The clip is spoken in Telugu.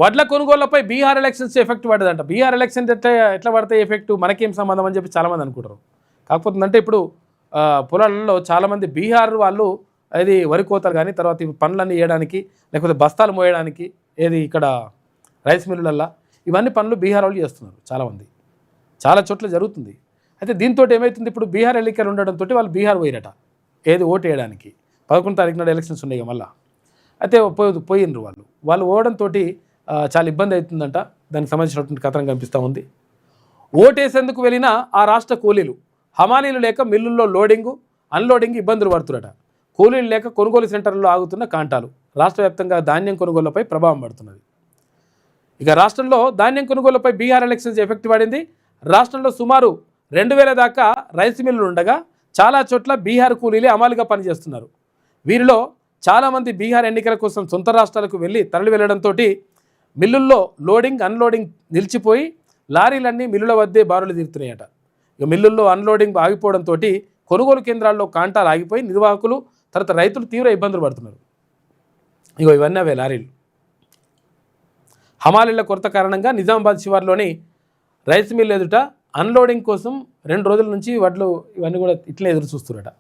వడ్ల కొనుగోళ్లపై బీహార్ ఎలక్షన్స్ ఎఫెక్ట్ పడదంట. బీహార్ ఎలక్షన్స్ ఎట్లా పడతాయి ఎఫెక్ట్, మనకేం సంబంధం అని చెప్పి చాలామంది అనుకుంటారు. కాకపోతే అంటే ఇప్పుడు పొలాలలో చాలామంది బీహార్ వాళ్ళు అది వరి కోతలు కానీ తర్వాత ఇవి పనులన్నీ వేయడానికి లేకపోతే బస్తాలు మోయడానికి ఏది ఇక్కడ రైస్ మిల్లులల్లో ఇవన్నీ పనులు బీహార్ వాళ్ళు చేస్తున్నారు చాలామంది, చాలా చోట్ల జరుగుతుంది. అయితే దీంతో ఏమవుతుంది, ఇప్పుడు బీహార్ ఎన్నికలు ఉండడంతో వాళ్ళు బీహార్ పోయిరట ఏది ఓటు వేయడానికి. 11 తారీఖు నాడు ఎలక్షన్స్ ఉన్నాయి మళ్ళీ. అయితే పోయినరు వాళ్ళు పోవడంతో చాలా ఇబ్బంది అవుతుందంట. దానికి సంబంధించినటువంటి కథనం కనిపిస్తూ ఉంది. ఓటేసేందుకు వెళ్ళిన ఆ రాష్ట్ర కూలీలు హమాలీలు లేక మిల్లుల్లో లోడింగు అన్లోడింగ్ ఇబ్బందులు పడుతున్నారట. కూలీలు లేక కొనుగోలు సెంటర్లలో ఆగుతున్న కాంటాలు. రాష్ట్ర వ్యాప్తంగా ధాన్యం కొనుగోళ్లపై ప్రభావం పడుతున్నది. ఇక రాష్ట్రంలో ధాన్యం కొనుగోళ్లపై బీహార్ ఎలక్షన్స్ ఎఫెక్ట్ పడింది. రాష్ట్రంలో సుమారు 2000 దాకా రైస్ మిల్లులు ఉండగా చాలా చోట్ల బీహార్ కూలీలే అమలుగా పనిచేస్తున్నారు. వీరిలో చాలామంది బీహార్ ఎన్నికల కోసం సొంత రాష్ట్రాలకు తరలి వెళ్లడంతో మిల్లుల్లో లోడింగ్ అన్లోడింగ్ నిలిచిపోయి లారీలన్నీ మిల్లుల వద్దే బారులు తీరుతున్నాయట. ఇక మిల్లుల్లో అన్లోడింగ్ ఆగిపోవడంతో కొనుగోలు కేంద్రాల్లో కాంటాలు ఆగిపోయి నిర్వాహకులు తర్వాత రైతులు తీవ్ర ఇబ్బందులు పడుతున్నారు. ఇవన్నీ అవే లారీలు. హమాలీల కొరత కారణంగా నిజామాబాద్ శివార్లోని రైస్ మిల్ ఎదుట అన్లోడింగ్ కోసం 2 రోజుల నుంచి వడ్లు ఇవన్నీ కూడా ఇట్లే ఎదురు చూస్తున్నారట.